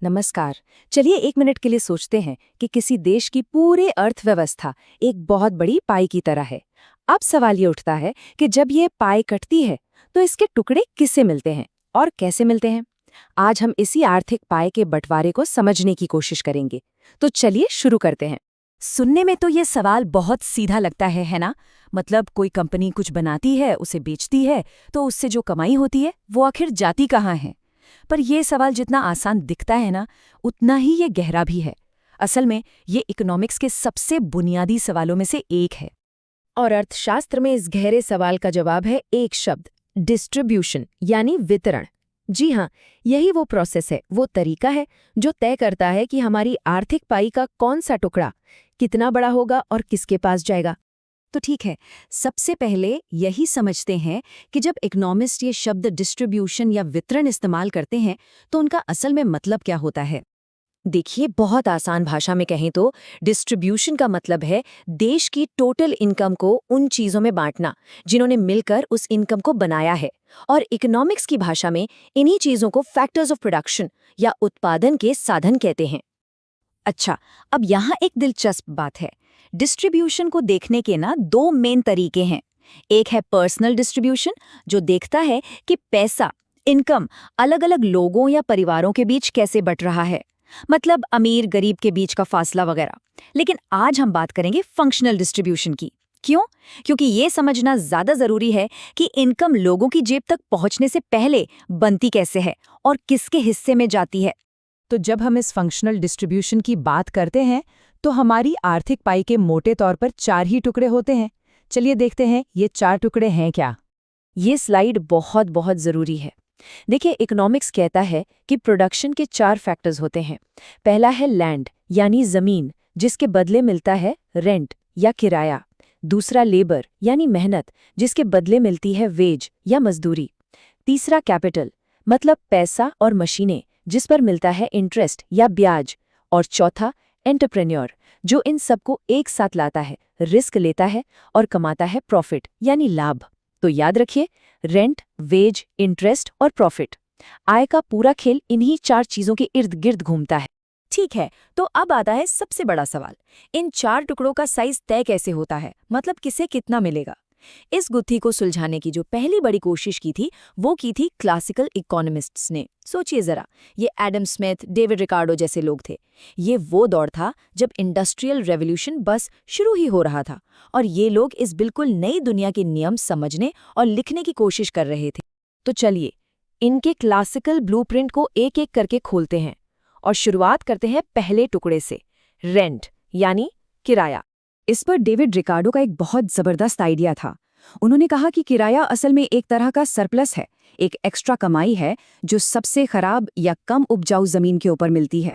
नमस्कार। चलिए एक मिनट के लिए सोचते हैं कि किसी देश की पूरी अर्थव्यवस्था एक बहुत बड़ी पाई की तरह है। अब सवाल ये उठता है कि जब ये पाई कटती है तो इसके टुकड़े किससे मिलते हैं और कैसे मिलते हैं। आज हम इसी आर्थिक पाई के बंटवारे को समझने की कोशिश करेंगे। तो चलिए शुरू करते हैं। सुनने में तो ये सवाल बहुत सीधा लगता है ना? मतलब कोई कंपनी कुछ बनाती है, उसे बेचती है, तो उससे जो कमाई होती है वो आखिर जाती कहाँ है? पर ये सवाल जितना आसान दिखता है ना, उतना ही ये गहरा भी है। असल में ये इकोनॉमिक्स के सबसे बुनियादी सवालों में से एक है। और अर्थशास्त्र में इस गहरे सवाल का जवाब है एक शब्द, डिस्ट्रीब्यूशन यानी वितरण। जी हाँ, यही वो प्रोसेस है, वो तरीका है जो तय करता है कि हमारी आर्थिक पाई का कौन सा टुकड़ा कितना बड़ा होगा और किसके पास जाएगा। तो ठीक है, सबसे पहले यही समझते हैं कि जब इकोनॉमिस्ट ये शब्द डिस्ट्रीब्यूशन या वितरण इस्तेमाल करते हैं तो उनका असल में मतलब क्या होता है। देखिए, बहुत आसान भाषा में कहें तो डिस्ट्रीब्यूशन का मतलब है देश की टोटल इनकम को उन चीजों में बांटना जिन्होंने मिलकर उस इनकम को बनाया है। और इकोनॉमिक्स की भाषा में इन्हीं चीजों को फैक्टर्स ऑफ प्रोडक्शन या उत्पादन के साधन कहते हैं। अच्छा, अब यहाँ एक दिलचस्प बात है। डिस्ट्रीब्यूशन को देखने के ना दो मेन तरीके हैं। एक है पर्सनल डिस्ट्रीब्यूशन, जो देखता है कि पैसा, इनकम अलग अलग लोगों या परिवारों के बीच कैसे बट रहा है, मतलब अमीर गरीब के बीच का फासला वगैरह। लेकिन आज हम बात करेंगे फंक्शनल डिस्ट्रीब्यूशन की। क्यों? क्योंकि ये समझना ज्यादा जरूरी है कि इनकम लोगों की जेब तक पहुंचने से पहले बनती कैसे है और किसके हिस्से में जाती है। तो जब हम इस फंक्शनल डिस्ट्रीब्यूशन की बात करते हैं तो हमारी आर्थिक पाई के मोटे तौर पर 4 ही टुकड़े होते हैं। चलिए देखते हैं ये 4 टुकड़े हैं क्या। ये स्लाइड बहुत बहुत जरूरी है। देखिए, इकोनॉमिक्स कहता है कि प्रोडक्शन के 4 फैक्टर्स होते हैं। पहला है लैंड यानी जमीन, जिसके बदले मिलता है रेंट या किराया। दूसरा लेबर यानी मेहनत, जिसके बदले मिलती है वेज या मजदूरी। तीसरा कैपिटल, मतलब पैसा और मशीनें, जिस पर मिलता है इंटरेस्ट या ब्याज। और चौथा एंटरप्रेन्योर, जो इन सबको एक साथ लाता है, रिस्क लेता है और कमाता है प्रॉफिट यानी लाभ। तो याद रखिए, रेंट, वेज, इंटरेस्ट और प्रॉफिट। आय का पूरा खेल इन्हीं 4 चीजों के इर्द गिर्द घूमता है। ठीक है, तो अब आता है सबसे बड़ा सवाल। इन 4 टुकड़ों का साइज तय कैसे होता है, मतलब किसे कितना मिलेगा। इस गुत्थी को सुलझाने की जो पहली बड़ी कोशिश की थी वो की थी क्लासिकल इकोनॉमिस्ट्स ने। सोचिए जरा, ये एडम स्मिथ, डेविड रिकार्डो जैसे लोग थे। ये वो दौर था जब इंडस्ट्रियल रेवोल्यूशन बस शुरू ही हो रहा था और ये लोग इस बिल्कुल नई दुनिया के नियम समझने और लिखने की कोशिश कर रहे थे। तो चलिए, इनके क्लासिकल ब्लूप्रिंट को एक एक करके खोलते हैं और शुरुआत करते हैं पहले टुकड़े से, रेंट यानी किराया। इस पर डेविड रिकार्डो का एक बहुत जबरदस्त आइडिया था। उन्होंने कहा कि किराया असल में एक तरह का सरप्लस है, एक एक्स्ट्रा कमाई है जो सबसे खराब या कम उपजाऊ जमीन के ऊपर मिलती है।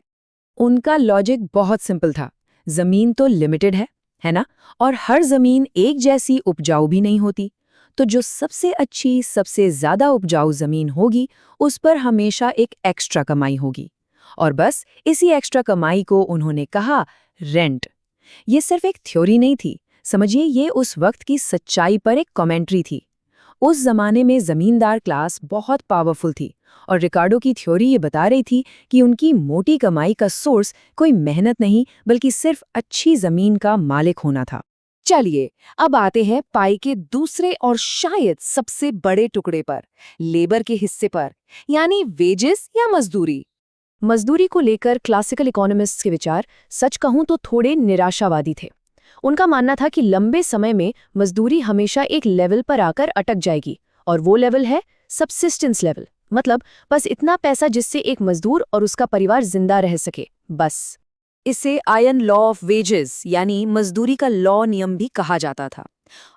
उनका लॉजिक बहुत सिंपल था। जमीन तो लिमिटेड है ना? और हर जमीन एक जैसी उपजाऊ भी नहीं होती। तो जो सबसे अच्छी, सबसे ज्यादा उपजाऊ जमीन होगी, उस पर हमेशा एक एक्स्ट्रा कमाई होगी। और बस इसी एक्स्ट्रा कमाई को उन्होंने कहा रेंट। ये सिर्फ एक थ्योरी नहीं थी, समझिए, ये उस वक्त की सच्चाई पर एक कमेंट्री थी। उस जमाने में जमींदार क्लास बहुत पावरफुल थी और रिकार्डो की थ्योरी ये बता रही थी कि उनकी मोटी कमाई का सोर्स कोई मेहनत नहीं बल्कि सिर्फ अच्छी जमीन का मालिक होना था। चलिए, अब आते हैं पाई के दूसरे और शायद सबसे बड़े टुकड़े पर, लेबर के हिस्से पर, यानी वेजेस या मजदूरी। मजदूरी को लेकर क्लासिकल इकोनॉमिस्ट्स के विचार सच कहूं तो थोड़े निराशावादी थे। उनका मानना था कि लंबे समय में मजदूरी हमेशा एक लेवल पर आकर अटक जाएगी और वो लेवल है सबसिस्टेंस लेवल, मतलब बस इतना पैसा जिससे एक मजदूर और उसका परिवार जिंदा रह सके, बस। इसे आयरन लॉ ऑफ वेजेस यानी मजदूरी का लॉ नियम भी कहा जाता था।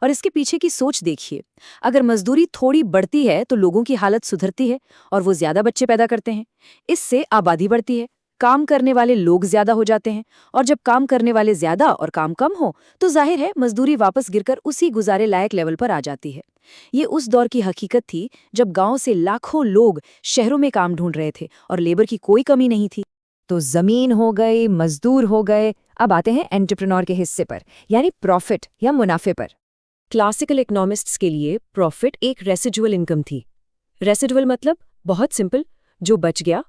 और इसके पीछे की सोच देखिए, अगर मजदूरी थोड़ी बढ़ती है तो लोगों की हालत सुधरती है और वो ज्यादा बच्चे पैदा करते हैं। इससे आबादी बढ़ती है, काम करने वाले लोग ज्यादा हो जाते हैं और जब काम करने वाले ज्यादा और काम कम हो तो जाहिर है मजदूरी वापस गिरकर उसी गुजारे लायक लेवल पर आ जाती है। ये उस दौर की हकीकत थी जब गांव से लाखों लोग शहरों में काम ढूंढ रहे थे और लेबर की कोई कमी नहीं थी। तो जमीन हो गई, मजदूर हो गए, अब आते हैं एंटरप्रेन्योर के हिस्से पर, यानी प्रॉफिट या मुनाफे पर। क्लासिकल इकोनॉमिस्ट्स के लिए प्रॉफिट एक रेसिडुअल इनकम थी। रेसिडुअल मतलब बहुत सिंपल, जो बच गया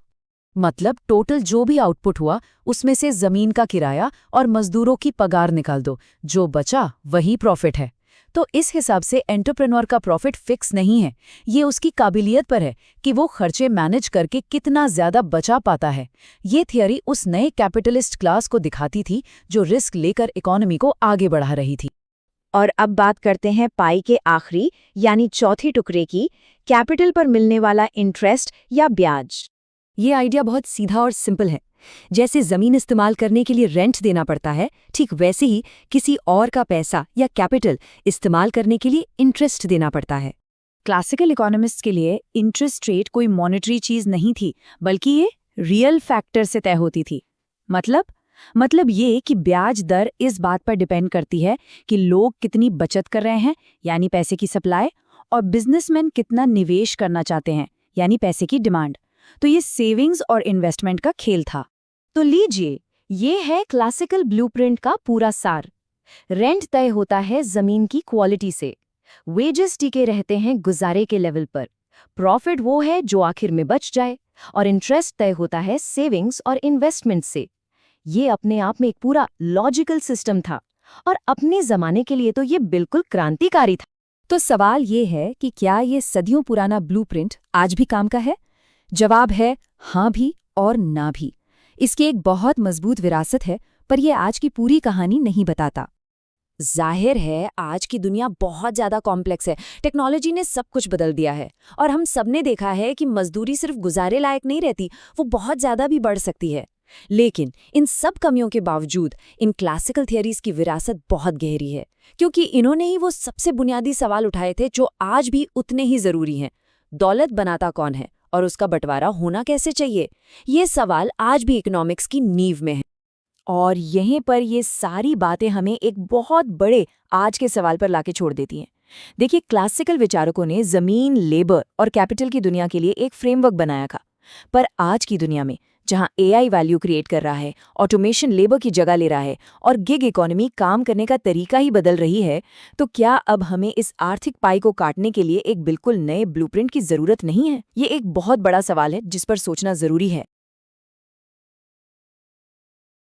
मतलब टोटल जो भी आउटपुट हुआ उसमें से जमीन का किराया और मजदूरों की पगार निकाल दो, जो बचा वही प्रॉफिट है। तो इस हिसाब से एंटरप्रेन्योर का प्रॉफिट फिक्स नहीं है, ये उसकी काबिलियत पर है कि वो खर्चे मैनेज करके कितना ज्यादा बचा पाता है। ये थियरी उस नए कैपिटलिस्ट क्लास को दिखाती थी जो रिस्क लेकर इकोनॉमी को आगे बढ़ा रही थी। और अब बात करते हैं पाई के आखिरी यानी चौथी टुकड़े की, कैपिटल पर मिलने वाला इंटरेस्ट या ब्याज। ये आइडिया बहुत सीधा और सिंपल है। जैसे जमीन इस्तेमाल करने के लिए रेंट देना पड़ता है, ठीक वैसे ही किसी और का पैसा या कैपिटल इस्तेमाल करने के लिए इंटरेस्ट देना पड़ता है। क्लासिकल इकोनॉमिस्ट के लिए इंटरेस्ट रेट कोई मॉनेटरी चीज नहीं थी, बल्कि ये रियल फैक्टर से तय होती थी। मतलब ये कि ब्याज दर इस बात पर डिपेंड करती है कि लोग कितनी बचत कर रहे हैं, यानी पैसे की सप्लाई, और बिजनेसमैन कितना निवेश करना चाहते हैं, यानी पैसे की डिमांड। तो ये सेविंग्स और इन्वेस्टमेंट का खेल था। तो लीजिए, ये है क्लासिकल ब्लूप्रिंट का पूरा सार। रेंट तय होता है जमीन की क्वालिटी से, वेजेस टिके रहते हैं गुजारे के लेवल पर, प्रॉफिट वो है जो आखिर में बच जाए, और इंटरेस्ट तय होता है सेविंग्स और इन्वेस्टमेंट से। ये अपने आप में एक पूरा लॉजिकल सिस्टम था, और अपने जमाने के लिए तो ये बिल्कुल क्रांतिकारी था। तो सवाल ये है कि क्या ये सदियों पुराना ब्लूप्रिंट आज भी काम का है? जवाब है हाँ भी और ना भी। इसकी एक बहुत मजबूत विरासत है, पर यह आज की पूरी कहानी नहीं बताता। जाहिर है आज की दुनिया बहुत ज़्यादा कॉम्प्लेक्स है, टेक्नोलॉजी ने सब कुछ बदल दिया है, और हम सबने देखा है कि मजदूरी सिर्फ गुजारे लायक नहीं रहती, वो बहुत ज़्यादा भी बढ़ सकती है। लेकिन इन सब कमियों के बावजूद इन क्लासिकल थियरीज की विरासत बहुत गहरी है, क्योंकि इन्होंने ही वो सबसे बुनियादी सवाल उठाए थे जो आज भी उतने ही ज़रूरी हैं। दौलत बनाता कौन है और उसका बंटवारा होना कैसे चाहिए? ये सवाल आज भी इकोनॉमिक्स की नींव में है। और यहीं पर ये सारी बातें हमें एक बहुत बड़े आज के सवाल पर लाके छोड़ देती हैं। देखिए, क्लासिकल विचारकों ने जमीन, लेबर और कैपिटल की दुनिया के लिए एक फ्रेमवर्क बनाया था, पर आज की दुनिया में जहां एआई वैल्यू क्रिएट कर रहा है, ऑटोमेशन लेबर की जगह ले रहा है और गिग इकोनॉमी काम करने का तरीका ही बदल रही है, तो क्या अब हमें इस आर्थिक पाई को काटने के लिए एक बिल्कुल नए ब्लूप्रिंट की जरूरत नहीं है? ये एक बहुत बड़ा सवाल है जिस पर सोचना जरूरी है।